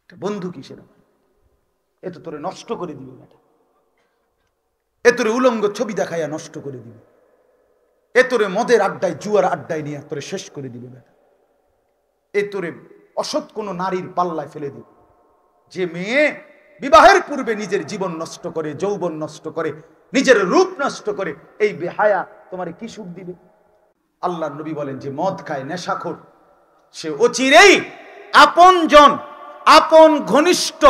বন্ধু কিসের? এ তো তোরে নষ্ট করে দিবে বেটা, এ তোরে উলঙ্গ ছবি দেখাইয়া নষ্ট করে দিবে, এ তোরে মদের আড্ডায় জুয়ার আড্ডায় নিয়ে তোরে শেষ করে দিবে বেটা, এ তোরে অসৎ কোনো নারীর পাল্লায় ফেলে দিবে। যে মেয়ে বিবাহের পূর্বে নিজের জীবন নষ্ট করে, যৌবন নষ্ট করে, নিজের রূপ নষ্ট করে, এই বেহায়া তোমারে কি সুখ দিবে? আল্লাহর নবী বলেন যে মদ খায়, নেশাখোর, সে অচিরেই আপন জন, আপন ঘনিষ্ঠ,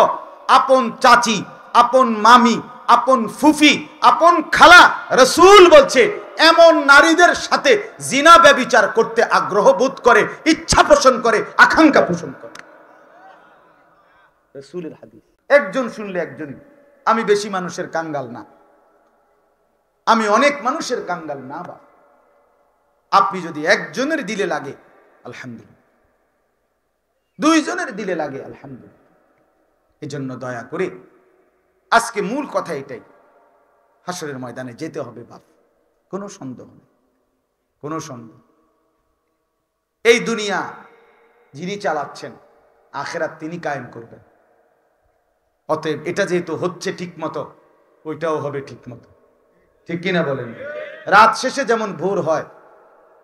আপন চাচি, আপন মামি, আপন ফুফি, আপন খালা, রাসূল বলছে এমন নারীদের সাথে জিনা ব্যভিচার করতে আগ্রহ বোধ করে, ইচ্ছা পোষণ করে, আকাঙ্ক্ষা পোষণ করে। রাসূলের হাদিস। একজন শুনলে একজনই। আমি বেশি মানুষের কাঙ্গাল না, আমি অনেক মানুষের কাঙ্গাল না। বা আপনি যদি একজনের দিলে লাগে আলহামদুলিল্লাহ, দুইজনের দিলে লাগে আলহামদুলিল্লাহ। এজন্য দয়া করে আজকে মূল কথা এটাই, হাসরের ময়দানে যেতে হবে বাপ, কোনো সন্দেহ নেই, কোনো সন্দেহ। এই দুনিয়া যিনি চালাচ্ছেন, আখিরাত তিনি কায়েম করবেন। অতএব এটা যেহেতু হচ্ছে ঠিক মতো, ওইটাও হবে ঠিক মতো, ঠিক কিনা বলেন? রাত শেষে যেমন ভোর হয়,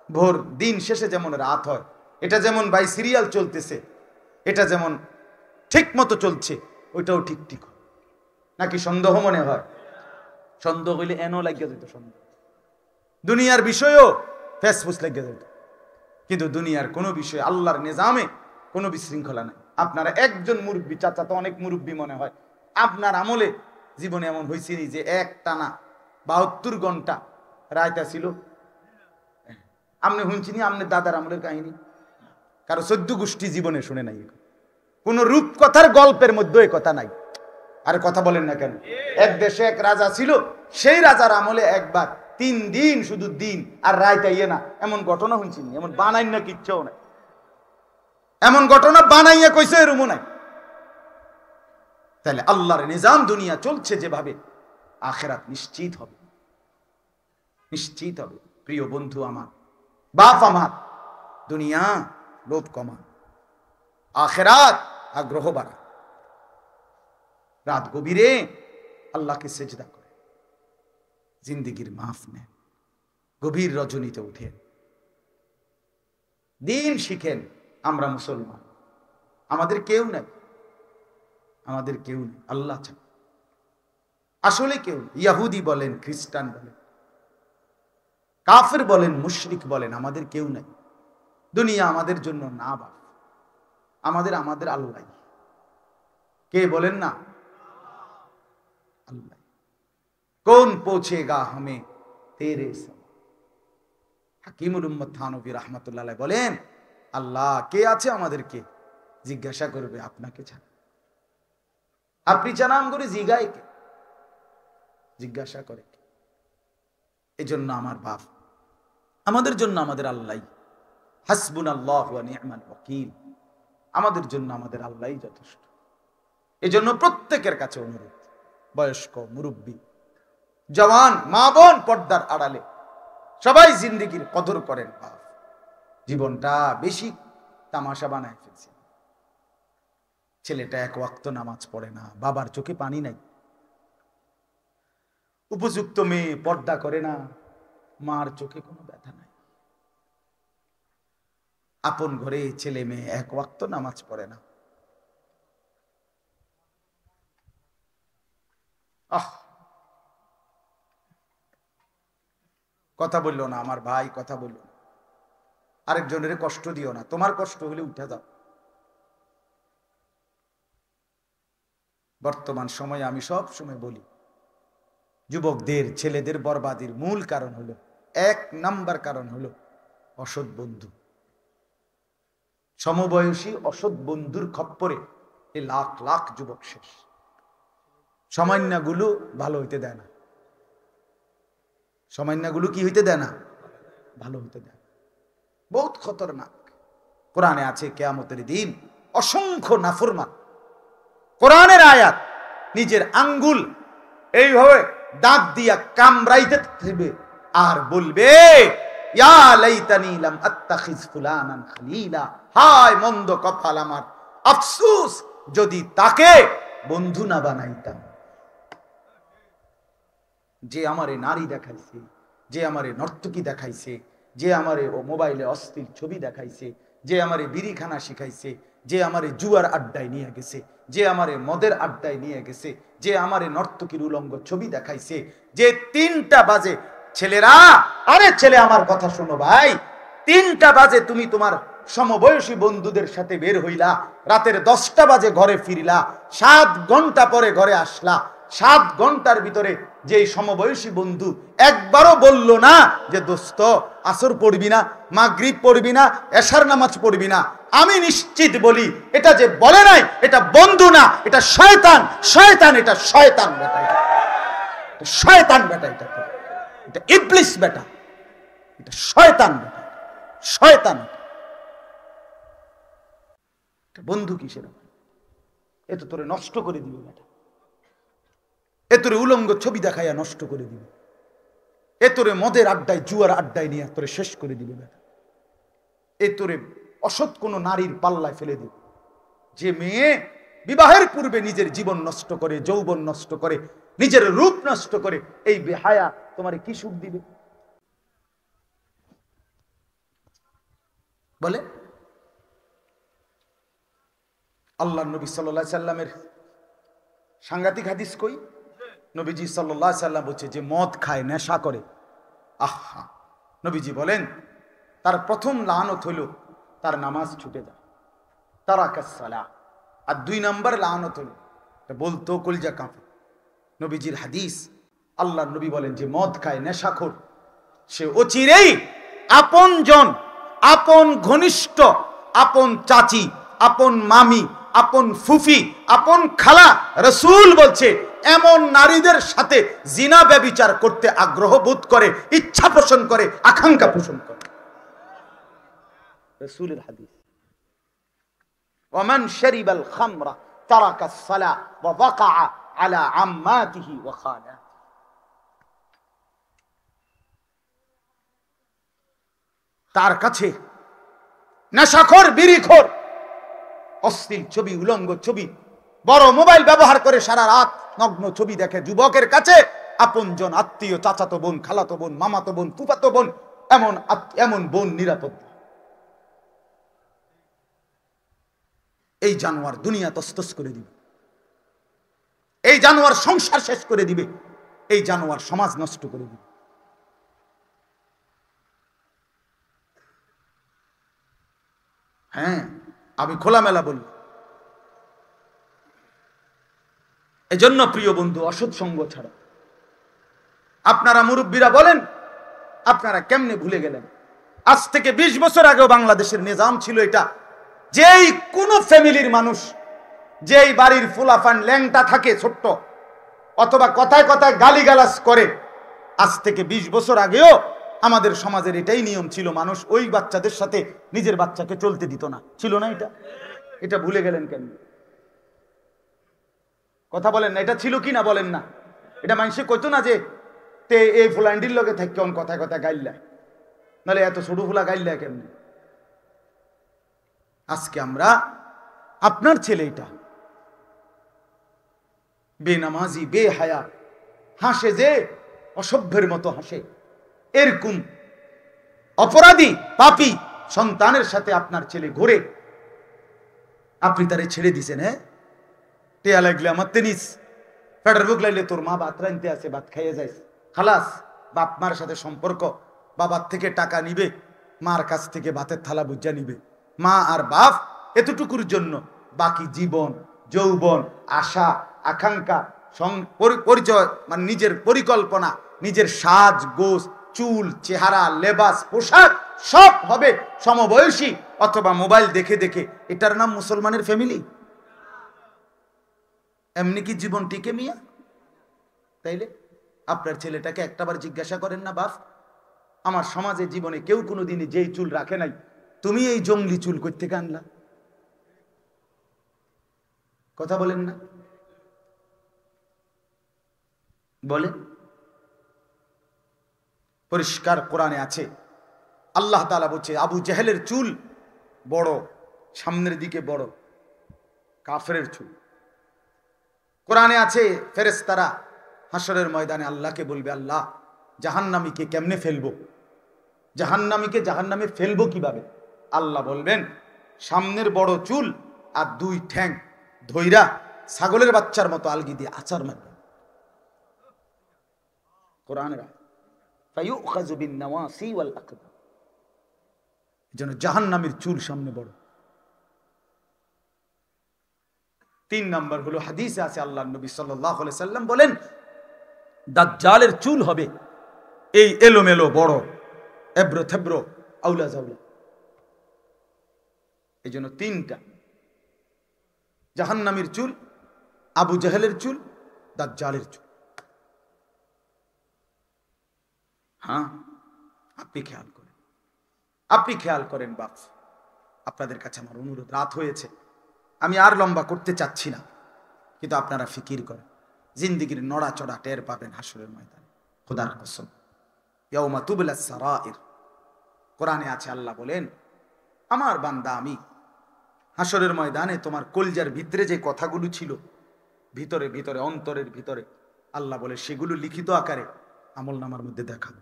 ভোর দিন শেষে যেমন রাত হয়, এটা যেমন বাই সিরিয়াল চলতেছে, এটা যেমন ঠিক মতো চলছে, ওইটাও ঠিক ঠিক হয়। নাকি সন্দেহ মনে হয়? সন্দেহ হইলে এনও লাগিয়ে যেত সন্দেহ, দুনিয়ার বিষয়েও ফেসফুস লাগিয়ে যেত। কিন্তু দুনিয়ার কোনো বিষয়, আল্লাহর নিজামে কোনো বিশৃঙ্খলা নাই। আপনারা একজন মুরব্বী, চাচা তো অনেক মুরব্বী মনে হয়, আপনার আমলে জীবনে এমন হয়েছে যে এক টানা 72 ঘন্টা রায়তা ছিল? আপনি শুনছিনি আপনার দাদার আমলের কাহিনী? কারো 14 গোষ্ঠী জীবনে শুনে নাই। কোন রূপকথার গল্পের মধ্যে এই কথা নাই। আর কথা বলেন না কেন? এক দেশে এক রাজা ছিল, সেই রাজার আমলে একবার 3 দিন শুধু দিন আর রায়তা ইয়ে না, এমন ঘটনা শুনছিনি? এমন বানাই না, কিচ্ছাও নাই, এমন ঘটনা বানাইয়া কইছে এরমও নাই। তাহলে আল্লাহর নিজাম দুনিয়া চলছে যেভাবে, আখিরাত নিশ্চিত হবে, নিশ্চিত হবে। প্রিয় বন্ধু আমার, বাপ আমার, দুনিয়া লোভ কমা, আখিরাত আগ্রহ বাড়া। রাত গভীরে আল্লাহকে সেজদা করে জিন্দেগির মাফ নেন, গভীর রজনীতে উঠেন, দিন শিখেন। আমরা মুসলমান, আমাদের কেউ নাই, আমাদের কেউ নেই আল্লাহ ছাড়া, আসলে কেউ। ইয়াহুদি বলেন, খ্রিস্টান বলেন, কাফের বলেন, মুশরিক বলেন, আমাদের কেউ নাই। দুনিয়া আমাদের জন্য না বাপ, আমাদের আমাদের আল্লাহ। কে বলেন না? আল্লাহ। কোন পৌঁছেগা হামে তেরে সব। হাকিমুল উম্মত থানভী রাহমাতুল্লাহ আলাইহি বলেন, আল্লাহ কে আছে আমাদেরকে জিজ্ঞাসা করবে আপনাকে ছাড়া। আপনি জানাম করে জিগায় কে? জিজ্ঞাসা করে কে? এই জন্য আমার বাপ, আমাদের জন্য আমাদের আল্লাহ। হাসবুনাল্লাহু ওয়া নি'মাল ওয়াকিল। আমাদের জন্য আমাদের আল্লাহই যথেষ্ট। এই জন্য প্রত্যেকের কাছে অনুরোধ, বয়স্ক, মুরব্বী, জওয়ান, মা বোন, পর্দার আড়ালে সবাই জিন্দেগির কদর করেন বাপ। জীবনটা বেশি তামাশা বানায় ফেলছে। ছেলেটা এক ওয়াক্ত নামাজ পড়ে না, বাবার চোখে পানি নাই। উপযুক্ত মেয়ে পর্দা করে না, মার চোখে কোনো ব্যথা নাই। আপন ঘরে ছেলে মেয়ে এক ওয়াক্ত নামাজ পড়ে না। কথা বললো না আমার ভাই, কথা বললো না। আরেকজনের কষ্ট দিও না, তোমার কষ্ট হলে উঠে যাও। বর্তমান সময়ে আমি সব সময় বলি, যুবকদের, ছেলেদের বরবাদির মূল কারণ হলো, 1 নাম্বার কারণ হলো অসৎ বন্ধু। সমবয়সী অসৎ বন্ধুর খপ্পরে এই লাখ লাখ যুবক শেষ। সামান্যগুলো ভালো হইতে দেয় না, সামান্যগুলো কি হইতে দেয় না? ভালো হইতে দেয়। বহুত খতরনাক। কোরআনে আছে কিয়ামতের দিন অসংখ্য নাফরমান কোরআনের আয়াত নিজের আঙ্গুল এইভাবে দাঁত দিয়া কামড়াইতে থাকবে আর বলবে, ইয়া লাইতানি লাম আত্তাখিজ ফুলানান খলিলা। হায় মন্দ কপাল আমার, আফসোস যদি তাকে বন্ধু না বানাইতাম। যে আমারে নারী দেখাইছে, যে আমারে নর্তকী দেখাইছে, যে আমারে মোবাইলে অশ্লীল ছবি দেখাইছে, যে আমারে বিড়িখানা শিখাইছে, যে আমারে জুয়ার আড্ডায় নিয়ে গেছে, যে আমারে মদের আড্ডায় নিয়ে গেছে, যে আমারে নর্তকীর উলঙ্গ ছবি দেখাইছে, যে 3টা বাজে ছেলেরা, আরে ছেলে আমার কথা শোনো ভাই, 3টা বাজে তুমি তোমার সমবয়সী বন্ধুদের সাথে বের হইলা, রাতের 10টা বাজে ঘরে ফিরলা, 7 ঘন্টা পরে ঘরে আসলা, 7 ঘন্টার ভিতরে যে সমবয়সী বন্ধু একবারও বলল না যে দোস্ত আসর পড়বি না, মাগরিব পড়বি না, এশার নামাজ পড়বি না, আমি নিশ্চিত বলি এটা যে বলে নাই এটা বন্ধু না, এটা শয়তান। শয়তান, এটা শয়তান বেটা, এটা শয়তান বেটা, এটা ইবলিস বেটা, এটা শয়তান বেটা, শয়তান। বন্ধু কিসের? এ তো তোরে নষ্ট করে দিবে বেটা, এ তোরে উলঙ্গ ছবি দেখাইয়া নষ্ট করে দিবে, এ তোরে মদের আড্ডায় জুয়ার আড্ডায় নিয়ে তোরে শেষ করে দিবে বেটা, এ তোরে অসৎ কোনো নারীর পাল্লায় ফেলে দিবে। যে মেয়ে বিবাহের পূর্বে নিজের জীবন নষ্ট করে, যৌবন নষ্ট করে, নিজের রূপ নষ্ট করে, এই বেহায়া তোমারে কি সুখ দিবে বলে? আল্লাহ নবী সাল্লাল্লাহু আলাইহি সাল্লামের সাংঘাতিক হাদিস কই? নবীজি সাল্লাল্লাহু আলাইহি সাল্লাম বলছে যে মদ খায়, নেশা করে, আহা, নবীজি বলেন তার প্রথম লানত হইল তার নামাজ ছুটে যায়, তারাকাস সালাহ। আর 2 নম্বর লানত হইল, বলতো কলিজা কাঁপে, নবীজির হাদিস। আল্লাহ নবী বলেন যে মদ খায়, নেশাখোর, সে অচিরেই আপনজন, আপন ঘনিষ্ঠ, আপন চাচি, আপন মামি, আপন ফুফি, আপন খালা, রাসূল বলছে এমন নারীদের সাথে জিনা ব্যভিচার করতে আগ্রহ বোধ করে, ইচ্ছা পোষণ করে, আকাঙ্ক্ষা পোষণ করে। রাসূলের হাদিস। ওয়ামান শারিবাল খামরা তারাকাস সালাহ ওয়া ওয়াকা আলা আম্মাতিহি ওয়া খালা। তার কাছে নেশাখোর, বিড়িখোর, অশ্লীল ছবি, উলঙ্গ ছবি, বড় মোবাইল ব্যবহার করে সারা রাত নগ্ন ছবি দেখে যুবকের কাছে আপনজন, আত্মীয়, চাচাতো বোন, খালাতো বোন, মামাতো বোন, ফুফাতো বোন, এমন বোন নিরাপদ। এই জানোয়ার দুনিয়া তসতস করে দিবে, এই জানোয়ার সংসার শেষ করে দিবে, এই জানোয়ার সমাজ নষ্ট করে দিবে। হ্যাঁ, আমি খোলামেলা বলি। এজন্য প্রিয় বন্ধু, অসৎ সঙ্গ ছাড়া। আপনারা মুরব্বীরা বলেন, আপনারা কেমনে ভুলে গেলেন? আজ থেকে 20 বছর আগেও বাংলাদেশের নিজাম ছিল এটা, যেই কোনো ফ্যামিলির মানুষ, যেই বাড়ির ফুলাফান ল্যাংটা থাকে ছোট্ট, অথবা কথায় কথায় গালিগালাজ করে, আজ থেকে 20 বছর আগেও আমাদের সমাজের এটাই নিয়ম ছিল, মানুষ ওই বাচ্চাদের সাথে নিজের বাচ্চাকে চলতে দিত না। ছিল না এটা? এটা ভুলে গেলেন কেন? কথা বলেন না, এটা ছিল কি না বলেন না? এটা মানুষে কইতো না যে তে এই ফুলান্ডির লগে থাকে কোন কথায় কথায় গাইল্লা, নাহলে এত ছোট ফুলা গাইল্লা কেমনে? আজকে আমরা, আপনার ছেলে এটা বেনামাজি, বেহায়া, হাসে যে অসভ্যের মতো হাসে, এরকম অপরাধী পাপী সন্তানের সাথে আপনার ছেলে ঘুরে, আপনি তারে ছেড়ে দিছেন। হ্যাঁ, টেয়া লাগলে আমার তেনিস, ফেডার বুক লাগলে তোর মা ভাত রাঁধতে আছে, ভাত খাইয়ে যাইস, খালাস। বাপ মার সাথে সম্পর্ক, বাবার থেকে টাকা নিবে, মার কাছ থেকে ভাতের থালা বুঝা নিবে, মা আর বাপ এতটুকুর জন্য বাকি জীবন, যৌবন, আশা, আকাঙ্ক্ষা, পরিচয়, মানে নিজের পরিকল্পনা, নিজের সাজ গোজ, চুল, চেহারা, লেবাস, পোশাক সব হবে সমবয়সী অথবা মোবাইল দেখে দেখে। এটার নাম মুসলমানের ফ্যামিলি? এমনি কি জীবন টিকে মিয়া? তাইলে আপনার ছেলেটাকে একটাবার জিজ্ঞাসা করেন না, বাপ আমার সমাজে জীবনে কেউ কোনোদিনই যেই চুল রাখে নাই, তুমি এই জঙ্গলি চুল কই থেকে আনলা? কথা বলেন না, বলে। পরিষ্কার কোরআনে আছে, আল্লাহ তাআলা বলছে আবু জেহেলের চুল বড়, সামনের দিকে বড়, কাফেরের চুল। কোরআনে আছে ফেরেশতারা হাসরের ময়দানে আল্লাহকে বলবে, আল্লাহ জাহান্নামীকে কেমনে ফেলবো, জাহান্নামীকে জাহান্নামে ফেলবো কিভাবে? আল্লাহ বলবেন, সামনের বড় চুল আর দুই ঠ্যাং ধইরা ছাগলের বাচ্চার মতো আলগি দিয়ে আচার মারবে। কোরআনের ফায়ুখাযু বিন-নাওয়াসি ওয়াল আকদাম। এজন্য জাহান্নামীর চুল সামনে বড়। 3 নাম্বার হলো হাদিসে আছে, আল্লাহর নবী সাল্লাল্লাহু আলাইহি সাল্লাম বলেন, দাজ্জালের চুল হবে এই এলোমেলো বড়, এবড়ো থেবড়ো, আউলা জাউলা। এই জন্য 3টা, জাহান্নামীর চুল, আবু জাহেলের চুল, দাজ্জালের চুল। হ্যাঁ, আপনি খেয়াল করেন, আপনি খেয়াল করেন বাপ। আপনাদের কাছে আমার অনুরোধ, রাত হয়েছে, আমি আর লম্বা করতে চাচ্ছি না, কিন্তু আপনারা ফিকির করেন, জিন্দিগির নড়াচড়া টের পাবেন হাসরের ময়দানে। খোদার কসম, ইয়াউমা তুবলাস সারাইর। কোরআনে আছে, আল্লাহ বলেন, আমার বান্দা আমি হাসরের ময়দানে তোমার কলজার ভিতরে যে কথাগুলো ছিল, ভিতরে ভিতরে অন্তরের ভিতরে, আল্লাহ বলে সেগুলো লিখিত আকারে আমলনামার মধ্যে দেখাবো।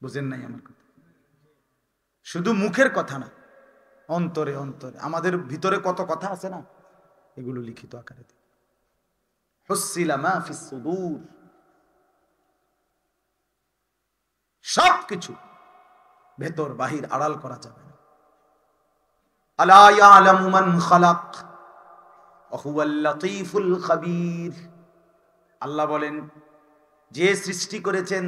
বুঝেন নাই আমার কথা? শুধু মুখের কথা না, অন্তরে অন্তরে আমাদের ভিতরে কত কথা আছে না, এগুলো লিখিত আকারে দেব। হুসিলা মা ফিস সুদূর, সবকিছু ভেতর বাহির আড়াল করা যাবে না। আলা ইয়ালামু মান খালাক ওয়া হুয়াল লাতীফুল খাবীর। আল্লাহ বলেন, যে সৃষ্টি করেছেন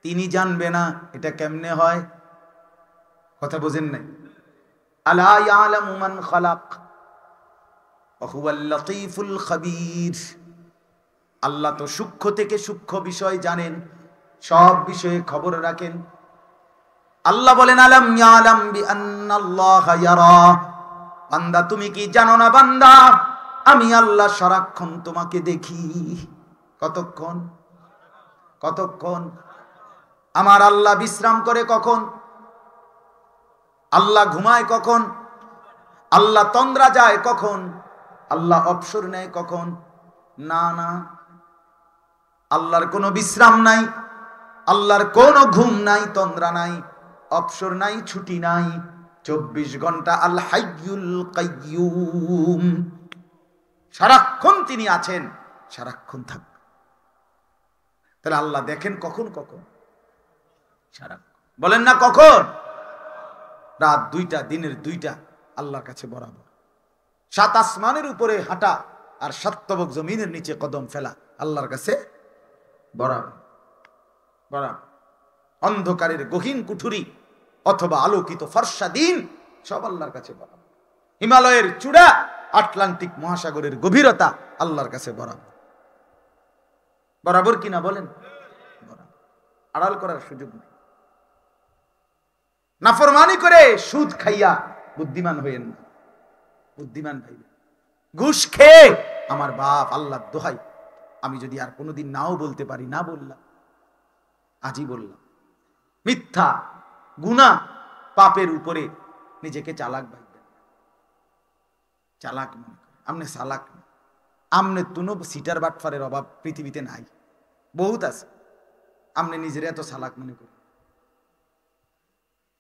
তিনি জানবে না এটা কেমনে হয়? কথা বোঝেন নাই? আলা ইয়ালামু মান খালাক ওয়া হুয়াল লাতীফুল খাবীর। আল্লাহ তো সূক্ষ্ম থেকে সূক্ষ্ম বিষয় জানেন, সব বিষয়ে খবর রাখেন। আল্লাহ বলেন, আলাম ইয়ালাম বিআন্নাল্লাহা ইয়ারা। বান্দা তুমি কি জানো না বান্দা, আমি আল্লাহ সারাক্ষণ তোমাকে দেখি। কতক্ষণ? কতক্ষণ? আমার আল্লাহ বিশ্রাম করে কখন? আল্লাহ ঘুমায় কখন? আল্লাহ তন্দ্রা যায় কখন? আল্লাহ অবসর নেয় কখন? না না, আল্লাহর কোনো বিশ্রাম নাই, আল্লাহর কোনো ঘুম নাই, তন্দ্রা নাই, অবসর নাই, ছুটি নাই। 24 ঘন্টা আল হাইয়ুল কাইয়ুম, সারাক্ষণ তিনি আছেন, সারাক্ষণ থাকবেন। তাহলে আল্লাহ দেখেন কখন? কখন? সারাক্ষণ। বলেন না কখন? রাত 2টা, দিনের 2টা আল্লাহর কাছে বরাবর। 7 আসমানের উপরে হাঁটা আর 7 তবক জমিনের নিচে কদম ফেলা আল্লাহর কাছে বরাবর বরাবর। অন্ধকারের গহীন কুঠুরি অথবা আলোকিত ফর্সা দিন, সব আল্লাহর কাছে বরাবর। হিমালয়ের চূড়া, আটলান্টিক মহাসাগরের গভীরতা আল্লাহর কাছে বরাবর। বরাবর কিনা বলেন? বরাবর। আড়াল করার সুযোগ নেই। নাফরমানি করে সুদ খাইয়া বুদ্ধিমান হইেন না, বুদ্ধিমান ভাইবেন। ঘুষ খেয়ে আমার বাপ, আল্লাহর দোহাই, আমি যদি আর কোনোদিন নাও বলতে পারি, না বললাম, আজই বললাম। মিথ্যা, গুনাহ, পাপের উপরে নিজেকে চালাক ভাববেন, চালাক মনে করেন। আমনে চালাক না, আমনে তুনো সিটার বাটফারের অভাব পৃথিবীতে নাই, বহুত আছে। আমনে নিজের এত চালাক মনে করেন,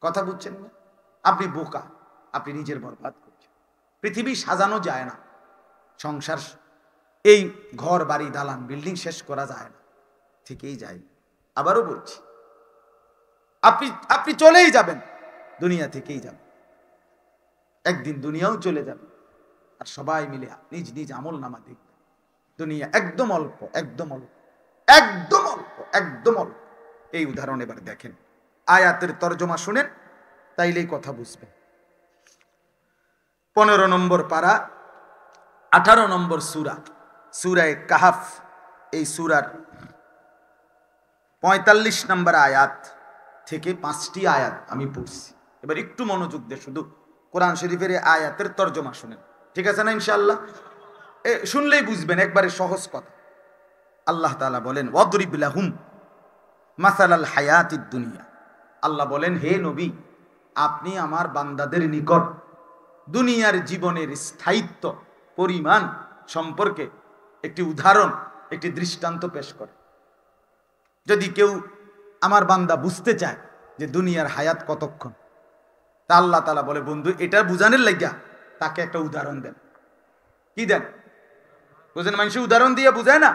কথা বুঝছেন না? আপনি বোকা, আপনি নিজের বরবাদ করছেন। পৃথিবী সাজানো যায় না, সংসার, এই ঘর বাড়ি দালান বিল্ডিং শেষ করা যায় না, থেকেই যায়। আবারও বলছি, আপনি চলেই যাবেন, দুনিয়া থেকেই যাবেন, একদিন দুনিয়াও চলে যাবে, আর সবাই মিলে নিজ নিজ আমল নামা দেখবেন। দুনিয়া একদম অল্প, একদম অল্প, একদম অল্প, একদম অল্প। এই উদাহরণ এবার দেখেন, আয়াতের তরজমা শুনেন, তাইলেই কথা বুঝবেন। 15 নম্বর পারা, 18 নম্বর সূরা, সূরায়ে কাহাফ। এই সূরার 45 নম্বর আয়াত থেকে 5টি আয়াত আমি পড়ছি। এবার একটু মনোযোগ দিয়ে শুধু কোরআন শরীফের এই আয়াতের তরজমা শুনেন, ঠিক আছে না? ইনশাআল্লাহ শুনলেই বুঝবেন, একবারে সহজ কথা। আল্লাহ তাআলা বলেন, ওয়াদরিব লাহুম মাসালাল হায়াতিদ দুনিয়া। আল্লাহ বলেন, হে নবী, আপনি আমার বান্দাদের নিকট দুনিয়ার জীবনের স্থায়িত্ব পরিমাণ সম্পর্কে একটি উদাহরণ, একটি দৃষ্টান্ত পেশ করে। যদি কেউ আমার বান্দা বুঝতে চায় যে দুনিয়ার হায়াত কতক্ষণ, তা আল্লাহ তাআলা বলে, বন্ধু এটা বুঝানোর লাগিয়া তাকে একটা উদাহরণ দেন। কি দেন? বুঝেন, মানুষ উদাহরণ দিয়ে বুঝায় না,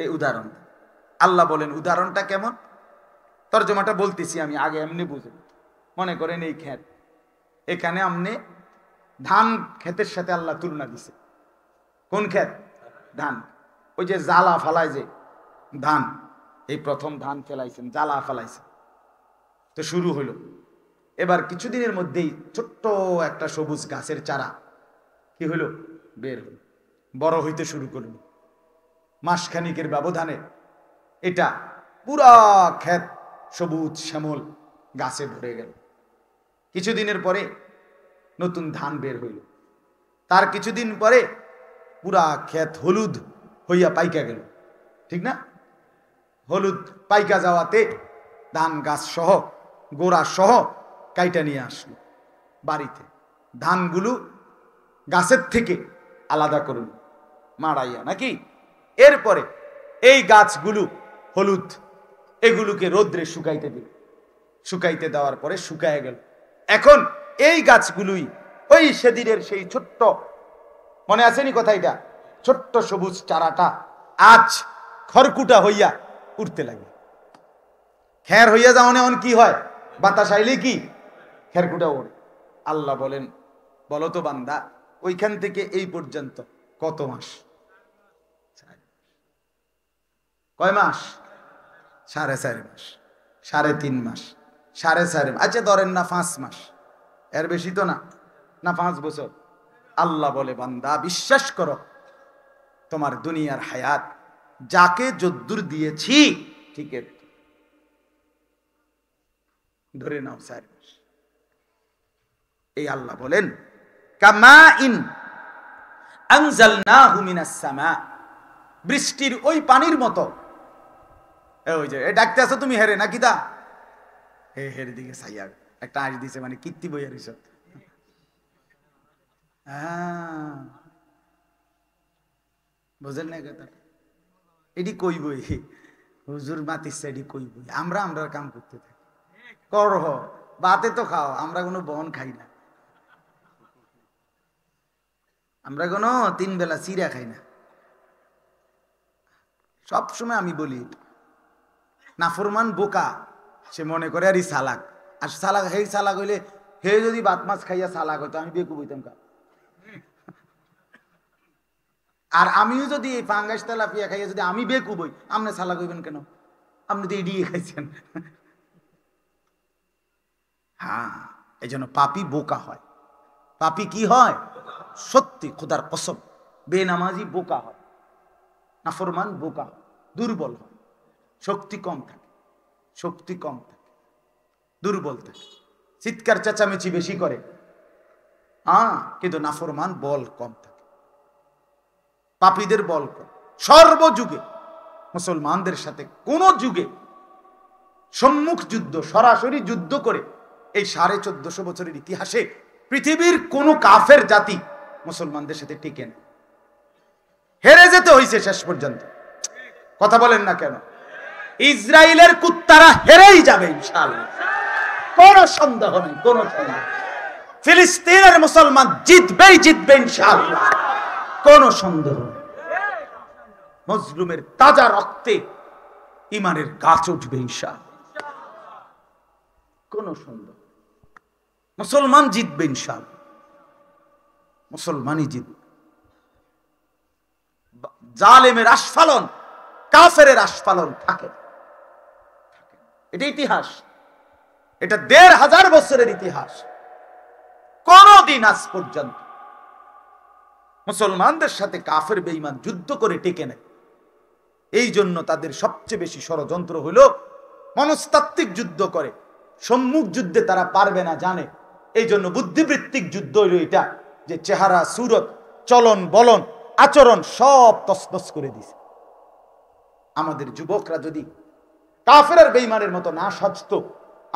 এই উদাহরণ। আল্লাহ বলেন উদাহরণটা কেমন, তর্জমাটা বলতেছি আমি, আগে এমনি বুঝেন। মনে করেন এই ক্ষেত, এখানে আমনে ধান ক্ষেতের সাথে আল্লাহ তুলনা দিছে। কোন ক্ষেত? ধান। ওই যে জ্বালা ফালায় যে ধান, এই প্রথম ধান ফেলাইছেন, জ্বালা ফেলাইছেন, তো শুরু হলো। এবার কিছুদিনের মধ্যেই ছোট্ট একটা সবুজ গাছের চারা কি হলো? বের হলো, বড় হইতে শুরু করলো। মাসখানিকের ব্যবধানে এটা পুরা ক্ষেত সবুজ শ্যামল গাছে ভরে গেল। কিছুদিনের পরে নতুন ধান বের হইল। তার কিছুদিন পরে পুরা ক্ষেত হলুদ হইয়া পাইকা গেল, ঠিক না? হলুদ পাইকা যাওয়াতে ধান গাছ সহ, গোড়া সহ কাইটা নিয়ে আসলো বাড়িতে। ধানগুলো গাছের থেকে আলাদা করুন মাড়াইয়া, নাকি? এরপরে এই গাছগুলো হলুদ, এগুলোকে রোদ্রে শুকাইতে দিল। শুকাইতে দেওয়ার পরে শুকায় গেল। এখন এই গাছগুলোই ওই সেদিনের সেই ছোট্ট, মনে আসেনি কথা, এটা ছোট্ট সবুজ চারাটা আজ খড়কুটা হইয়া উঠতে লাগে। খের হইয়া যাওয়া এমন কি হয়? বাতাস আইলে কি খেরকুটা ওড়ে। আল্লাহ বলেন, বলো তো বান্দা, ওইখান থেকে এই পর্যন্ত কত মাস? কয় মাস? 4.5 মাস, 3.5 মাস, 4.5 মাস, আচ্ছা ধরেন না 5 মাস, এর বেশি তো না, না 5 বছর। আল্লাহ বলে, বান্দা বিশ্বাস করো, তোমার দুনিয়ার হায়াত যাকে যদ্দুর দিয়েছি ঠিক ধরে নাও 4 মাস। এই আল্লাহ বলেন, কামাইন আনজালনাহু মিনাস সামা, বৃষ্টির ওই পানির মতো। ওই যে ডাকতে আছো তুমি, হেরে নাকি দা, হের দিকে চাইয়া একটা আশ দিছে, মানে কীর্তি বইয়া রইছ। বুঝেন না কথা? এটি কই বই, হুজুর মাতিচ্ছে, এটি কই বই। আমরা কাম করতে থাকি, করহ বাতে তো খাও, আমরা কোনো বন খাই না, আমরা কোনো 3 বেলা চিরা খাই না। সব সময় আমি বলি, নাফরমান বোকা, সে মনে করে আর সালাক। আর সালাক, হেই সালাক হইলে, হে যদি ভাত মাছ খাইয়া সালাক হইতো, আমি বেকুব হইতাম কা? আর আমিও যদি এই ফাঙ্গাস তেলাপিয়া খাইয়া যদি আমি বেকুব হই, আপনি সালাক হইবেন কেন? আপনি তো এড়িয়ে খাইছেন। হ্যাঁ, এই জন্য পাপি বোকা হয়। পাপি কি হয়? সত্যি খোদার কসম, বেনামাজি বোকা হয়, নাফরমান বোকা হয়, দুর্বল হয়, শক্তি কম থাকে, দুর্বল থাকে, চিৎকার চেঁচামেচি বেশি করে, কিন্তু নাফরমান বল কম থাকে, পাপীদের বল কম। সর্বযুগে মুসলমানদের সাথে কোন যুগে সম্মুখ যুদ্ধ, সরাসরি যুদ্ধ করে এই 1450 বছরের ইতিহাসে পৃথিবীর কোন কাফের জাতি মুসলমানদের সাথে টিকে না, হেরে যেতে হয়েছে শেষ পর্যন্ত। কথা বলেন না কেন? ইসরায়েলের কুত্তারা হেরেই যাবে ইনশাআল্লাহ, কোন সন্দেহ নেই, কোন সন্দেহ। ফিলিস্তিনের মুসলমান জিতবে ইনশাআল্লাহ, কোন সন্দেহ নেই। মজলুমের তাজা রক্তে ইমানের গাছ উঠবে ইনশাআল্লাহ, কোন সন্দেহ। মুসলমান জিতবে ইনশাআল্লাহ, মুসলমানই জিতবে। জালেমের আস্ফালন, কাফেরের আস্ফালন থাকে, এটা ইতিহাস, এটা 1500 বছরের ইতিহাস। কোনদিন আজ পর্যন্ত মুসলমানদের সাথে কাফের বেঈমান যুদ্ধ করে টেকে নেয়। এই জন্য তাদের সবচেয়ে বেশি ষড়যন্ত্র হলো মনস্তাত্ত্বিক যুদ্ধ করে, সম্মুখ যুদ্ধে তারা পারবে না জানে। এই জন্য বুদ্ধিবৃত্তিক যুদ্ধ হইল এটা, যে চেহারা, সুরত, চলন বলন, আচরণ সব তছনছ করে দিছে। আমাদের যুবকরা যদি কাফের আর বেঈমানের মতো না সাজতো,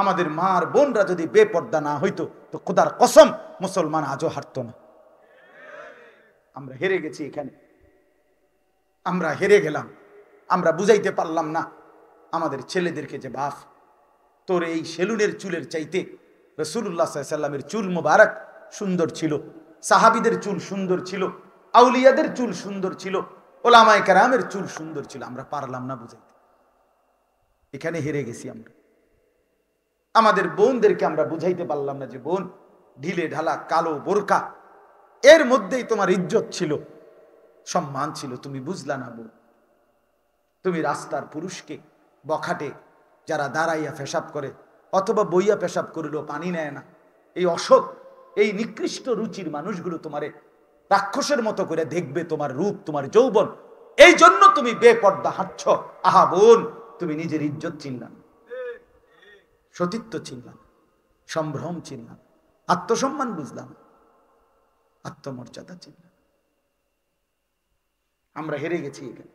আমাদের মার বোনরা যদি বেপর্দা না হইতো তো খোদার কসম মুসলমান আজও হারতো না। আমরা হেরে গেছি এখানে, আমরা হেরে গেলাম। আমরা বুঝাইতে পারলাম না আমাদের ছেলেদেরকে যে বাপ তোর এই সেলুনের চুলের চাইতে রাসূলুল্লাহ সাল্লাল্লাহু আলাইহি ওয়াসাল্লামের চুল মুবারক সুন্দর ছিল, সাহাবীদের চুল সুন্দর ছিল, আউলিয়াদের চুল সুন্দর ছিল, ওলামায়ে কেরামের চুল সুন্দর ছিল। আমরা পারলাম না বুঝাইতে, এখানে হেরে গেছি আমরা। আমাদের বোনদেরকে আমরা বুঝাইতে পারলাম না যে বোন ঢিলে ঢালা কালো বোরকা এর মধ্যেই তোমার ইজ্জত ছিল, সম্মান ছিল, তুমি বুঝলা না বোন। তুমি রাস্তার পুরুষকে বখাটে যারা দাঁড়াইয়া পেশাব করে অথবা বইয়া পেশাব করিলেও পানি নেয় না, এই অসৎ এই নিকৃষ্ট রুচির মানুষগুলো তোমারে রাক্ষসের মতো করে দেখবে, তোমার রূপ তোমার যৌবন, এই জন্য তুমি বেপর্দা হাঁটছ। আহা বোন, তুমি নিজের ইজ্জত চিনলাম, সতীত্ব চিনলাম, সম্ভ্রম চিনলাম, আত্মসম্মান বুঝলাম, আত্মমর্যাদা চিনলাম। আমরা হেরে গেছি, এখানে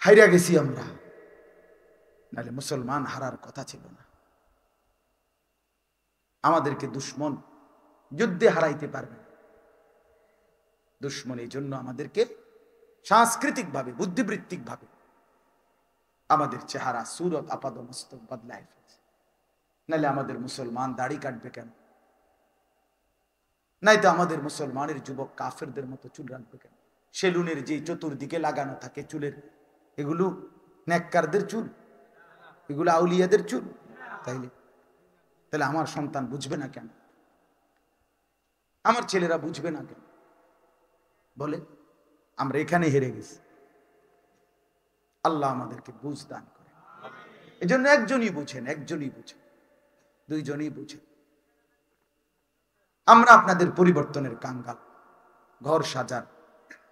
হাইরা গেছি আমরা, নাহলে মুসলমান হারার কথা ছিল না। আমাদেরকে দুশ্মন যুদ্ধে হারাইতে পারবে না। দুশ্মন এই জন্য আমাদেরকে সাংস্কৃতিক ভাবে বুদ্ধিবৃত্তিক ভাবে আমাদের চেহারা সুরত আপাদ মস্তক বদলায় ফেলছে। নাহলে আমাদের মুসলমান দাড়ি কাটবে কেন? নাই তো আমাদের মুসলমানের যুবক কাফেরদের মতো চুল রাখবে কেন? সেলুনের যে চতুর্দিকে লাগানো থাকে চুলের, এগুলো নেককারদের চুল, এগুলো আউলিয়াদের চুল। তাহলে আমার সন্তান বুঝবে না কেন? আমার ছেলেরা বুঝবে না কেন? বলে আমরা এখানে হেরে গেছি। আল্লাহ আমাদেরকে বুঝ দান করে। এই জন্য একজনই বুঝেন, একজনই বুঝেন, দুইজনই বুঝেন। আমরা আপনাদের পরিবর্তনের কাঙ্গাল। ঘর সাজান,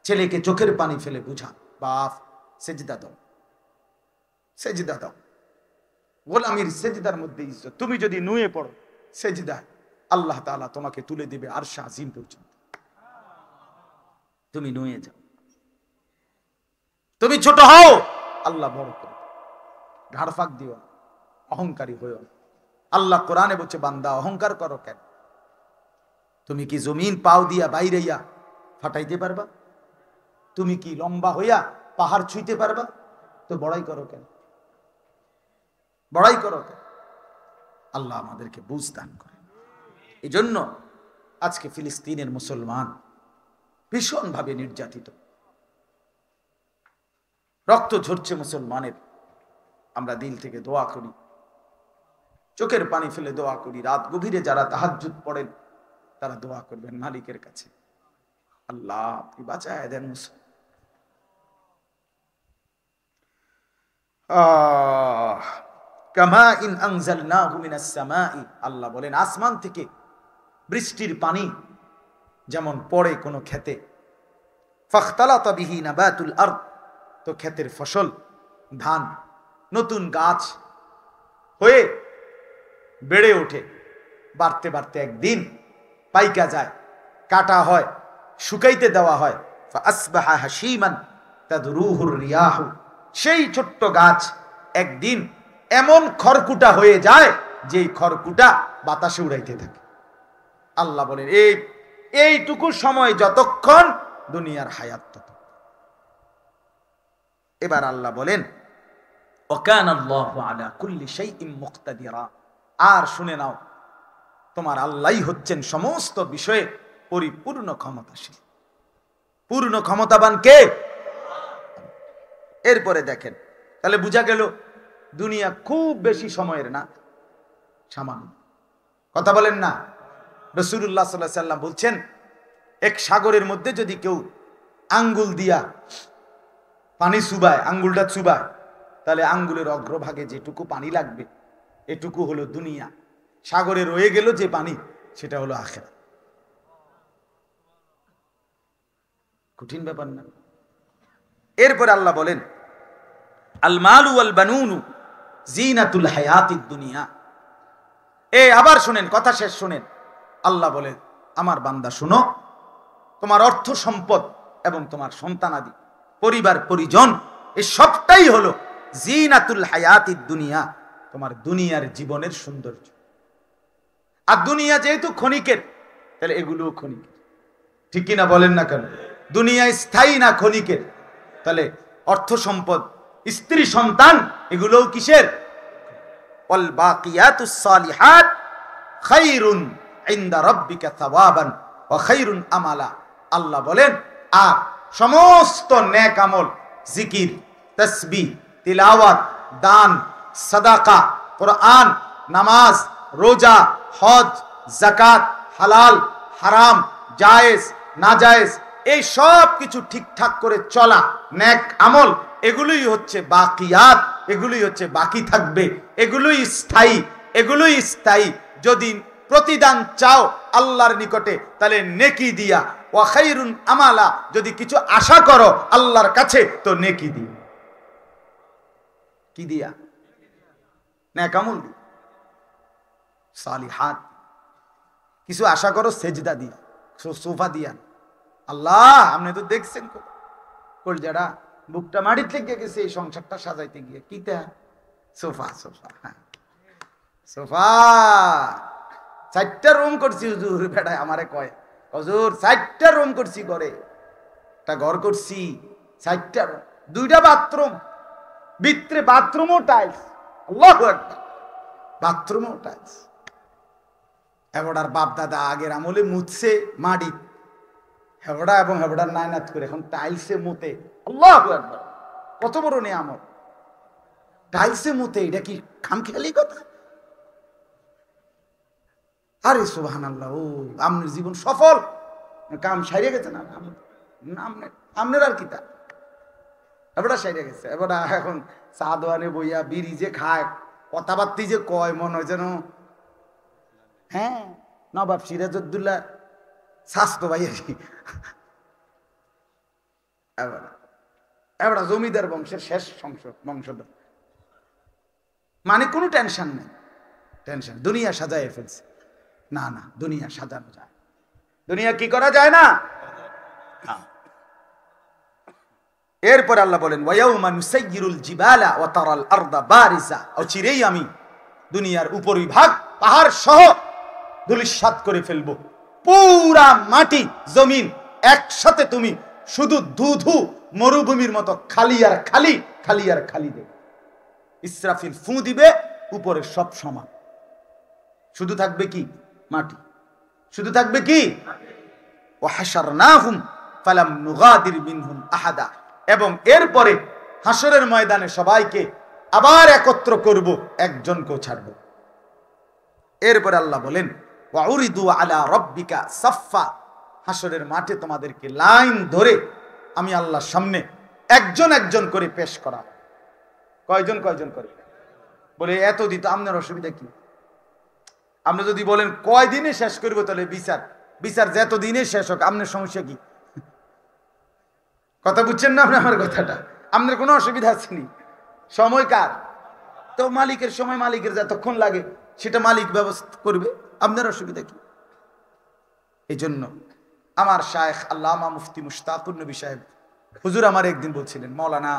ছেলেকে চোখের পানি ফেলে বুঝান, বাপ সেজদা দাও, সেজদা দাও। গোলামীর সেজদার মধ্যে ইজ্জত। তুমি যদি নুয়ে পড়ো সেজদায়, আল্লাহ তাআলা তোমাকে তুলে দিবে আরশ আজিম পর্যন্ত। তুমি নুয়ে যাও, তুমি ছোট হও, আল্লাহ বড় করে। ঘাড় ফাঁক দিও, অহংকারী হইও। আল্লাহ কোরআনে বলছে বান্দা অহংকার করো কেন? তুমি কি জমিন পাও দিয়া বাইরেইয়া ফাটাইতে পারবা? তুমি কি লম্বা হইয়া পাহাড় ছুঁইতে পারবা? তো বড়াই করো কেন? বড়াই করো কেন? আল্লাহ আমাদেরকে বুঝ দান করে। এই জন্য আজকে ফিলিস্তিনের মুসলমান ভীষণ ভাবে নির্যাতিত, রক্ত ঝরছে মুসলমানের। আমরা দিল থেকে দোয়া করি, চোখের পানি ফেলে দোয়া করি। রাত গভীরে যারা তাহাজ্জুদ পড়েন তারা দোয়া করবেন মালিকের কাছে, আল্লাহ আপনি বাঁচায় দেন মুসলমান। কামা ইন আনজালনাহু মিনাস সামাই, আল্লাহ বলেন আসমান থেকে বৃষ্টির পানি যেমন পড়ে কোনো ক্ষেতে, ফাখতালাতা বিহি নাবাতুল আরদ, তো ক্ষেতের ফসল ধান নতুন গাছ হয়ে বেড়ে ওঠে, বাড়তে বাড়তে একদিন পাইকা যায়, কাটা হয়, শুকাইতে দেওয়া হয়। ফাআসবাহা হাসিমান তাদরুহুর রিয়াহু, সেই ছোট্ট গাছ একদিন এমন খড়কুটা হয়ে যায় যেই খড়কুটা বাতাসে উড়াইতে থাকে। আল্লাহ বলেন এইটুকু সময় যতক্ষণ দুনিয়ার হায়াত তত। এবার আল্লাহ বলেন ওয়াকানাল্লাহু আলা কুল্লি শাইইন মুকতাদিরা, আর শুনে নাও তোমার আল্লাহই হচ্ছেন সমস্ত বিষয়ে পরিপূর্ণ ক্ষমতাশীল। পূর্ণ ক্ষমতাবান কে? এরপরে দেখেন, তাহলে বোঝা গেল দুনিয়া খুব বেশি সময়ের না, সামান্য। কথা বলেন না? রাসূলুল্লাহ সাল্লাল্লাহু আলাইহি ওয়াসাল্লাম বলছেন এক সাগরের মধ্যে যদি কেউ আঙ্গুল দিয়া পানি চুবায়, আঙ্গুলটা চুবায়, তাহলে আঙ্গুলের অগ্রভাগে যেটুকু পানি লাগবে এটুকু হলো দুনিয়া। সাগরে রয়ে গেল যে পানি, সেটা হলো আখিরাত। কঠিন ব্যাপার না? এরপরে আল্লাহ বলেন আল মালু ওয়াল বানুনু জিনাতুল হায়াতিদ দুনিয়া। আবার শুনেন, কথা শেষ শুনেন। আল্লাহ বলেন আমার বান্দা শুনো, তোমার অর্থ সম্পদ এবং তোমার সন্তানাদি পরিবার পরিজন এই সবটাই হলো জিনাতুল হায়াতিদ দুনিয়া, তোমার দুনিয়ার জীবনের সৌন্দর্য। আর দুনিয়া যেহেতু ক্ষণিকের, তাহলে এগুলোও ক্ষণিকের, ঠিক কিনা বলেন না কেন? দুনিয়া স্থায়ী না ক্ষণিকের, তাহলে অর্থ সম্পদ, স্ত্রী সন্তান, এগুলোও কিসের? ওয়াল বাকিয়াতুস সালিহাত খায়রুন ইনদা রাব্বিকা সাওয়াবান ওয়া খায়রুন আমালা। আল্লাহ বলেন, আর সমস্ত নেক আমল, জিকির, তাসবিহ, তিলাওয়াত, দান, সাদাকা, কোরআন, নামাজ, রোজা, হজ, যাকাত, হালাল, হারাম, জায়েজ, নাজায়েজ, এই সব কিছু ঠিকঠাক করে চলা নেক আমল, এগুলোই হচ্ছে বাকিয়াত, এগুলোই হচ্ছে বাকি থাকবে, এগুলোই স্থায়ী, এগুলোই স্থায়ী। যদি প্রতিদান চাও আল্লাহর নিকটে, তাহলে নেকি দিয়া, ওয়া খায়রুন আমালা, যদি কিছু আশা করো আল্লাহর কাছে, তো নেকি দিয়া। কি দিয়া? নেক আমল দিয়া, সালিহাত। কিছু আশা করো সেজদা দিয়া, সোফা দিয়া। আল্লাহ আপনি তো দেখছেন কলজারা বুকটা মাটির লেগে গেছে এই সংসারটা সাজাইতে গিয়ে। কিটা? সোফা, সোফা, হ্যাঁ সোফা। 4টা রুম করছি হুজুর, বেটায় আমারে কয়, হুজুর 4টা রুম করছি, ঘরে একটা ঘর করছি, 4টা, 2টা বাথরুম, ভিতরে বাথরুমও টাইলস, আল্লাহু আকবার, বাথরুমও টাইলস। হেবড়ার বাপ দাদা আগের আমলে মুছছে মাটি, হেবড়া এবং হেবড়ার নায়নাত করে এখন টাইলসে মুতে। আল্লাহু আকবার, কত বড় নিয়ামত! টাইলসে মুতে, এটা কি খামখেয়ালি কথা? আরে সুবহানাল্লাহ, ও আপনার জীবন সফল, কাম সারিয়ে গেছে না? আপনার আর কিতা, এবারটা সারিয়ে গেছে। এবার এখন চা দোয়ানে বইয়া বিড়ি যে খায়, কথাবার্তি যে কয়, মনে হয় যেন হ্যাঁ নবাব সিরাজউদ্দৌলা স্বাস্থ্য ভাই আর কি। এবার জমিদার বংশের শেষ বংশধর, মানে কোনো টেনশন নেই, টেনশন দুনিয়া সাজায় ফেলছে। না না, দুনিয়া সাজানো যায়, দুনিয়া কি করা যায় না। এরপর আল্লাহ বলেন, ওয়ায়াউমা নুসাইয়িরুল জিবালা ওয়া তারাল আরদা বারিজা, চিরেই আমি দুনিয়ার উপরিভাগ পাহাড় সহ ধূলিসাৎ করে ফেলবো। পুরা মাটি জমিন একসাথে তুমি শুধু ধুধু মরুভূমির মতো খালি আর খালি, খালি আর খালি দেবে। ইসরাফিল ফু দিবে, উপরে সব সমান, শুধু থাকবে কি? মাটি। শুধু থাকবে কি? ওয়া হাশারনাহুম ফালাম নুগাদির মিনহুম আহাদা, এবং এরপরে হাসরের ময়দানে সবাইকে আবার একত্র করব, একজনকেও ছাড়ব। এরপরে আল্লাহ বলেন, ওয়া উরিদু আলা রাব্বিকা সাফফা, হাসরের মাঠে তোমাদেরকে লাইন ধরে আমি আল্লাহর সামনে একজন একজন করে পেশ করা। কয়জন কয়জন করে? বলে এত দিত, আপনার অসুবিধা কি? আপনি যদি বলেন কয় দিনে শেষ করব, তাহলে বিচার যত দিনে শেষ হোক, আপনার সমস্যা কি? কথা বুঝছেন না আপনি আমার কথাটা? আপনার কোনো অসুবিধা আছে নি? সময় কার? তো মালিকের সময়, মালিকের যতক্ষণ লাগে সেটা মালিক ব্যবস্থা করবে, আপনার অসুবিধা কি? এই জন্য আমার শায়েখ আল্লামা মুফতি মুশতাকুর নবী সাহেব হুজুর আমার একদিন বলছিলেন, মাওলানা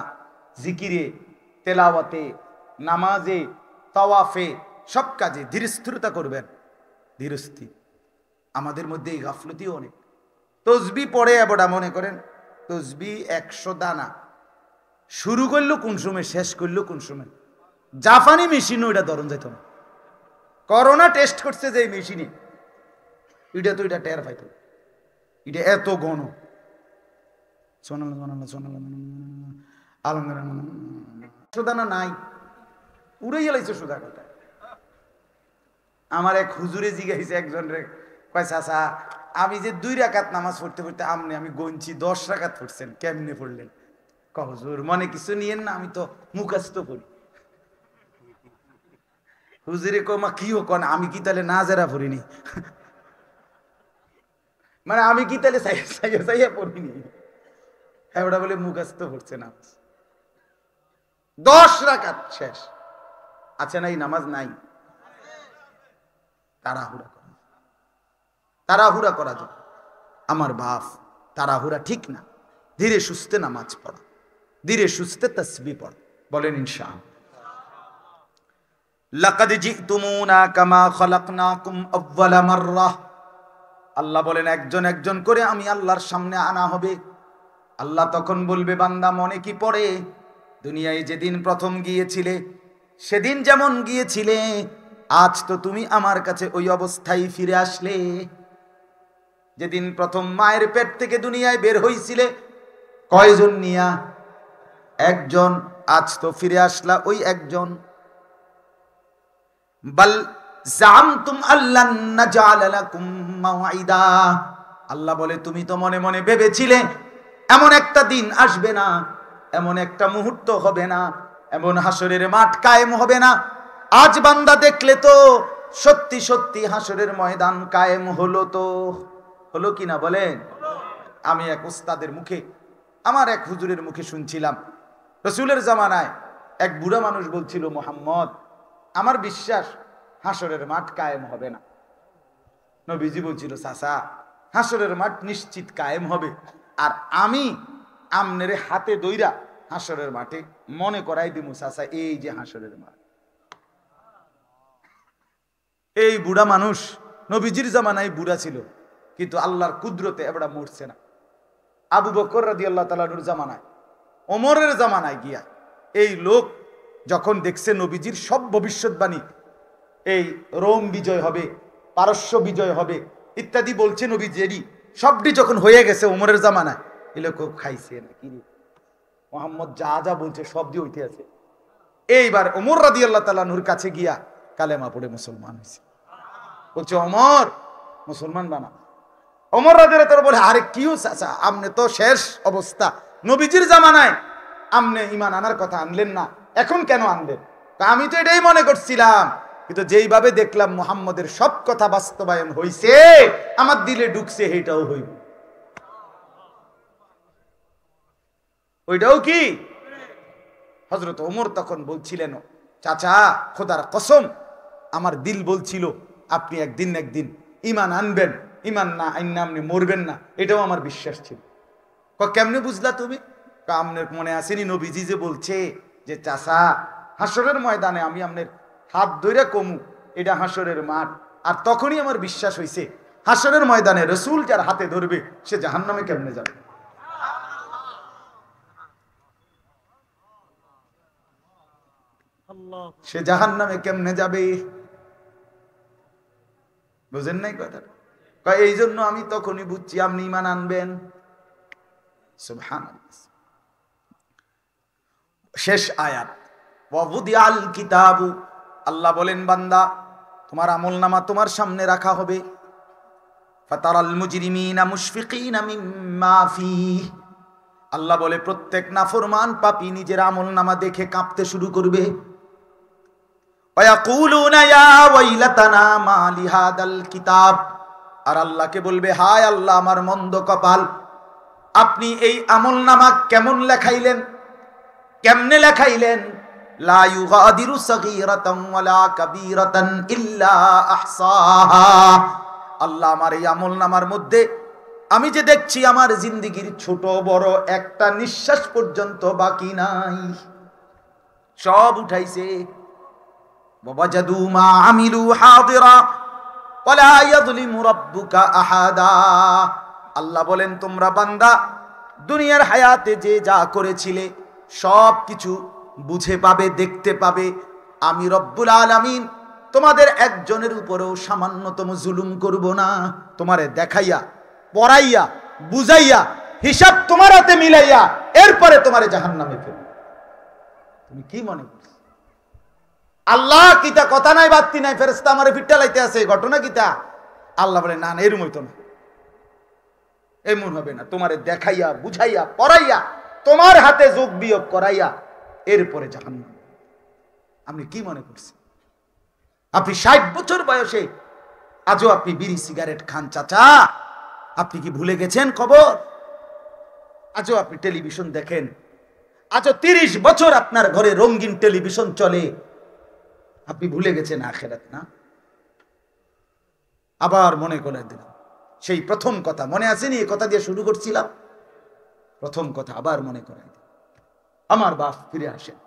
জিকিরে, তেলাওয়াতে, নামাজে, তাওয়াফে, সব কাজে ধীরস্থিরতা করবেন। ধীরস্থির। আমাদের মধ্যে এই গাফলতিও অনেক। তসবি পড়ে এবড়া, মনে করেন তসবি 100 দানা, শুরু করলো কোন সময়, শেষ করলো কোন সময়। জাপানি মেশিনও এটা ধরন যেত না। করোনা টেস্ট করছে যে মেশিনে, এটা তো এটা টের পাইত, এটা এত ঘন। দানা নাই, উড়ে গেলাইছে সোজা কথা। আমার এক হুজুরে জিজ্ঞাসা একজন রে, কয় চাচা আমি যে 2 রাকাত নামাজ পড়তে পড়তে আমি গঞ্চি 10 রাকাত পড়ছেন, কেমনে পড়লেন? কয় হুজুর মনে কিছু নিয়েন না, আমি তো মুখস্থ পড়ি। হুজুরে কমা কি হোক, আমি কি তাহলে না যারা পড়িনি? মানে আমি কি তাহলে চাইয়া পড়িনি? হ্যাঁ, ওটা বলে মুখস্থ পড়ছে নামাজ। 10 রাকাত শেষ। আচ্ছা নাই, নামাজ নাই, তাড়াহুড়া করা, তাড়াহুড়া করা যায়। আমার বাপ, তাড়াহুড়া ঠিক না। ধীরে সুস্থে নামাজ পড়া, ধীরে সুস্থে তাসবিহ পড়া। বলেন ইনশাআল্লাহ। লাকাদ জিতুমুনা কামা খালাকনাকুম আউয়ালা মাররাহ। আল্লাহ বলেন একজন একজন করে আমি আল্লাহর সামনে আনা হবে। আল্লাহ তখন বলবে, বান্দা মনে কি পড়ে দুনিয়ায় যেদিন প্রথম গিয়েছিলে সেদিন যেমন গিয়েছিলে আজ তো তুমি আমার কাছে ওই অবস্থায় ফিরে আসলে। যেদিন প্রথম মায়ের পেট থেকে দুনিয়ায় বের হইছিলে কয়জন নিয়া? একজন। আজ তো ফিরে আসলা ওই একজন। বাল জামতুম আল্লান নাজআলা লাকুম মাওঈদা। আল্লাহ বলে তুমি তো মনে মনে ভেবেছিলে এমন একটা দিন আসবে না, এমন একটা মুহূর্ত হবে না, এমন হাসরের মাঠ কায়েম হবে না। আজ বান্দা দেখলে তো সত্যি সত্যি হাসরের ময়দান কায়েম হলো। তো হলো কিনা বলেন? আমি এক উস্তাদের মুখে, আমার এক হুজুরের মুখে শুনছিলাম, রাসূলের জামানায় এক বুড়া মানুষ বলছিল, মুহাম্মদ আমার বিশ্বাস হাসরের মাঠ কায়েম হবে না। নবীজি বলছিল, চাচা হাসরের মাঠ নিশ্চিত কায়েম হবে, আর আমি আমনের হাতে দইরা হাসরের মাঠে মনে করাই দিমু চাচা এই যে হাসরের মাঠ। এই বুড়া মানুষ নবীজির জামানায় বুড়া ছিল, কিন্তু আল্লাহর কুদরতে এবড়া মরছে না। আবু বকর রাদিয়াল্লাহু তাআলা আনহুর জামানায়, ওমরের জামানায় গিয়া এই লোক যখন দেখছে নবীজির সব ভবিষ্যৎবাণী, এই রোম বিজয় হবে, পারস্য বিজয় হবে ইত্যাদি বলছে নবীজি, সবটি যখন হয়ে গেছে ওমরের জামানায়, এই লোক খাইছে নাকি রে, মুহাম্মদ যা যা বলছে সব দিয়ে হইতে আছে। এইবার ওমর রাদিয়াল্লাহু তাআলা আনহুর কাছে গিয়া কালেমা পড়ে মুসলমান হয়েছে। বলছে ওমর মুসলমান বানা। ওমর রাদিয়াল্লাহু তাআলা বলে, আরে কিউ চাচা, আমনে তো শেষ অবস্থা, নবীজির জামানায় আমনে ঈমান আনার কথা আনলেন না, এখন কেন আনলেন? আমি তো এটাই মনে করছিলাম, কিন্তু যেইভাবে দেখলাম মুহাম্মদের সব কথা বাস্তবায়ন হইছে, আমার দিলে ঢুকছে, এইটাও হইব। ওইটাও কি? হযরত ওমর তখন বলছিলেন, চাচা খোদার কসম আমার দিল বলছিল আপনি একদিন একদিন ঈমান আনবেন, ঈমান না আইন আপনি মরবেন না, এটাও আমার বিশ্বাস ছিল। কেমনে বুঝলা তুমি? আপনার মনে আসেনি নবীজি যে বলছে যে চাচা হাসরের ময়দানে আমি আপনার হাত ধরে কমু, এটা হাসরের মাঠ। আর তখনই আমার বিশ্বাস হইছে হাসরের ময়দানে রাসূল যার হাতে ধরবে সে জাহান্নামে কেমনে যাবে। সে জাহান্নামে কেমনে যাবে? বুঝেন নাই কথা? এই জন্য আমি তখনই বুঝছি আপনি ঈমান আনবেন। সুবহানাল্লাহ। শেষ আয়াত, ওয়াবুদিআল কিতাবু। আল্লাহ বলেন বান্দা তোমার আমলনামা তোমার সামনে রাখা হবে। ফাতারাল মুজরিমিনা মুশফিকিনা মিম্মা ফীহ। আল্লাহ বলে প্রত্যেক নাফরমান পাপী নিজের আমলনামা দেখে কাঁপতে শুরু করবে। ওয়ায়াকুলুনা ইয়া ওয়াইলাতানা মা লিহাদাল কিতাব। আর আল্লাহকে বলবে, হায় আল্লাহ আমার মন্দ কপাল, আপনি এই আমলনামা কেমন লেখাইলেন, কেমনে লেখাইলেন? লা ইউগাদিরু সাগীরাতান ওয়ালা কাবীরাতান ইল্লা আহসাহা। আল্লাহ আমার এই আমলনামার মধ্যে আমি যে দেখছি আমার জিন্দেগীর ছোট বড় একটা নিঃশ্বাস পর্যন্ত বাকি নাই, সব উঠাইছে। ওয়াজাদু মা আমিলু হাদিরা ওয়ালা ইয়াযলিমু রাব্বুকা আহাদা। আল্লাহ বলেন তোমরা বান্দা দুনিয়ার হায়াতে যে যা করেছিলে সব কিছু বুঝে পাবে, দেখতে পাবে। আমি রব্বুল আলামিন তোমাদের একজনের উপরেও সামান্যতম জুলুম করব না। তোমারে দেখাইয়া পড়াইয়া বুঝাইয়া হিসাব তোমার হাতে মিলাইয়া এরপরে তোমারে জাহান্নামে ফেলব। তুমি কি মনে করছো আল্লাহ কিতা কথা নাই বাত্তি নাই, ফেরেশতা আমারে ফিট্টা লাইতে আছে, ঘটনা কিতা? আল্লাহ বলে না না, এরম হইতো না, এমন হবে না। তোমারে দেখাইয়া বুঝাইয়া পড়াইয়া তোমার হাতে যোগ বিয়োগ করাইয়া এরপরে জাহান্নাম। আপনি কি মনে করছেন? আপনি 60 বছর বয়সে আজও আপনি বিড়ি সিগারেট খান চাচা? আপনি কি ভুলে গেছেন কবর? আজও আপনি টেলিভিশন দেখেন, আজও 30 বছর আপনার ঘরে রঙিন টেলিভিশন চলে, আপনি ভুলে গেছেন আখিরাত না? আবার মনে করে দিলাম সেই প্রথম কথা, মনে আসেনি? এই কথা দিয়ে শুরু করছিলাম, প্রথম কথা আবার মনে করাই দিন। আমার বাপ ফিরে আসেন,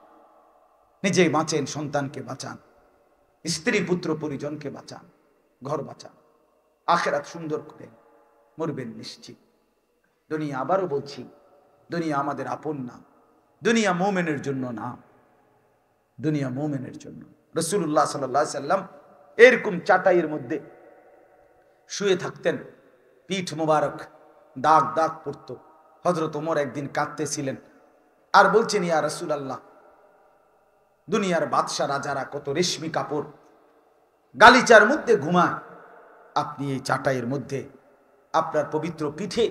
নিজে বাঁচেন, সন্তানকে বাঁচান। স্ত্রী পুত্র পরিজনকে বাঁচান, ঘর বাঁচান, আখিরাত সুন্দর করে মরবেন নিশ্চিত। দুনিয়া, আবারও বলছি, দুনিয়া আমাদের আপন না, দুনিয়া মুমিনের জন্য না, দুনিয়া মুমিনের জন্য। রাসূলুল্লাহ সাল্লাল্লাহু আলাইহি সাল্লাম এরকম চাটাইয়ের মধ্যে শুয়ে থাকতেন, পিঠ মোবারক দাগ দাগ পড়তো। হযরত ওমর একদিন কাঁদতেছিলেন আর বলছেন, ইয়া রাসূলুল্লাহ, দুনিয়ার বাদশা রাজারা কত রেশমি কাপড় গালিচার মধ্যে ঘুমায়, আপনি এই চাটাইয়ের মধ্যে আপনার পবিত্র পিঠে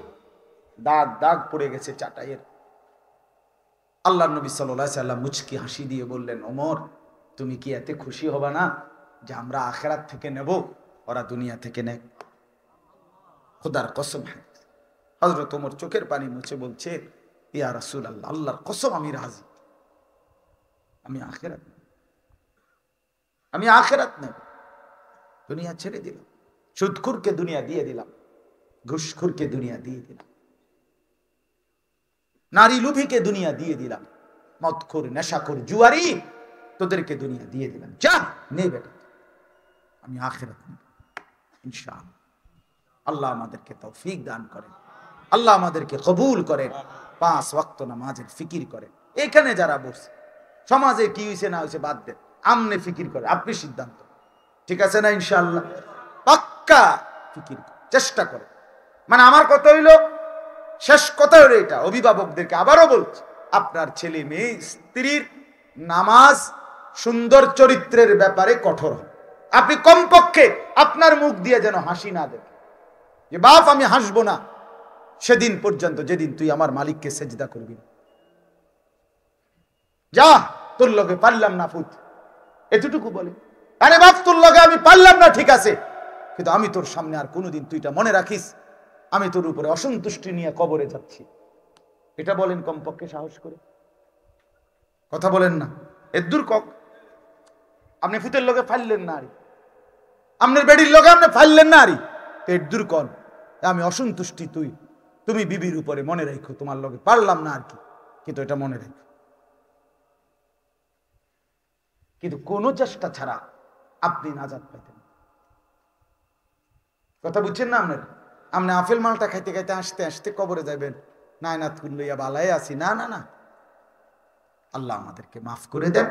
দাগ দাগ পড়ে গেছে চাটাইয়ের। আল্লাহর নবী সাল্লাল্লাহু আলাইহি সাল্লাম মুচকি হাসি দিয়ে বললেন, ওমর, তুমি কি এতে খুশি হবা না যে আমরা আখিরাত থেকে নেব, ওরা দুনিয়া থেকে নেয়? খোদার কসম। হযরত ওমর চোখের পানি মুছে বলছে, ইয়া রাসূলুল্লাহ, আল্লাহর কসম আমি রাজি, আমি আখিরাত নেব, দুনিয়া ছেড়ে দিলাম, সুদখোরকে দুনিয়া দিয়ে দিলাম, ঘুষখোরকে দুনিয়া দিয়ে দিলাম, নারী লোভীকে দুনিয়া দিয়ে দিলাম, মদখোর, নেশাখোর, জুয়ারি, তোদেরকে দুনিয়া দিয়ে দিলাম, যা নে বেটা, আমি আখিরাত নেব ইনশাআল্লাহ। আল্লাহ আমাদেরকে তৌফিক দান করেন, আল্লাহ আমাদেরকে কবুল করেন, 5 ওয়াক্ত নামাজের ফিকির করেন। এখানে যারা বসে সমাজে কি হয়েছে না হয়েছে বাদ দেন, আমনে ফিকির করে, আপনি সিদ্ধান্ত, ঠিক আছে না? ইনশাআল্লাহ পাক্কা ফিকির চেষ্টা করে। মানে আমার কথা হইল, শেষ কথা হলো এটা, অভিভাবকদেরকে আবারও বলছি, আপনার ছেলে মেয়ে স্ত্রীর নামাজ সুন্দর চরিত্রের ব্যাপারে কঠোর হন। আপনি কমপক্ষে আপনার মুখ দিয়ে যেন হাসি না দেখে, যে বাপ আমি হাসবো না সেদিন পর্যন্ত যেদিন তুই আমার মালিককে সেজদা করবি। যা, তোর লগে পারলাম না পুত, এতটুকু বলে। আরে বাপ, তোর লগে আমি পারলাম না ঠিক আছে, কিন্তু আমি তোর সামনে আর কোনোদিন, তুই এটা মনে রাখিস, আমি তোর উপরে অসন্তুষ্টি নিয়ে কবরে যাচ্ছি, এটা বলেন কমপক্ষে সাহস করে। কথা বলেন না, এর দূর কক। আপনি ফুতের লগে ফাইললেন না আরি, আপনার বেডির লগে আপনি ফাইললেন না আরি, এর দূর কন আমি অসন্তুষ্টি, তুমি বিবির উপরে মনে রাখো, তোমার লগে পারলাম না আর কি, কিন্তু এটা মনে রাখো। কিন্তু কোনো চেষ্টা ছাড়া আপনি নাজাত পাইতেন। কথা বুঝছেন না? আপনি আপেল মালটা খাইতে খাইতে আসতে আসতে কবরে যাবেন, নায়নাত লইয়া বালাই আছি, না না না, আল্লাহ আমাদেরকে মাফ করে দেন।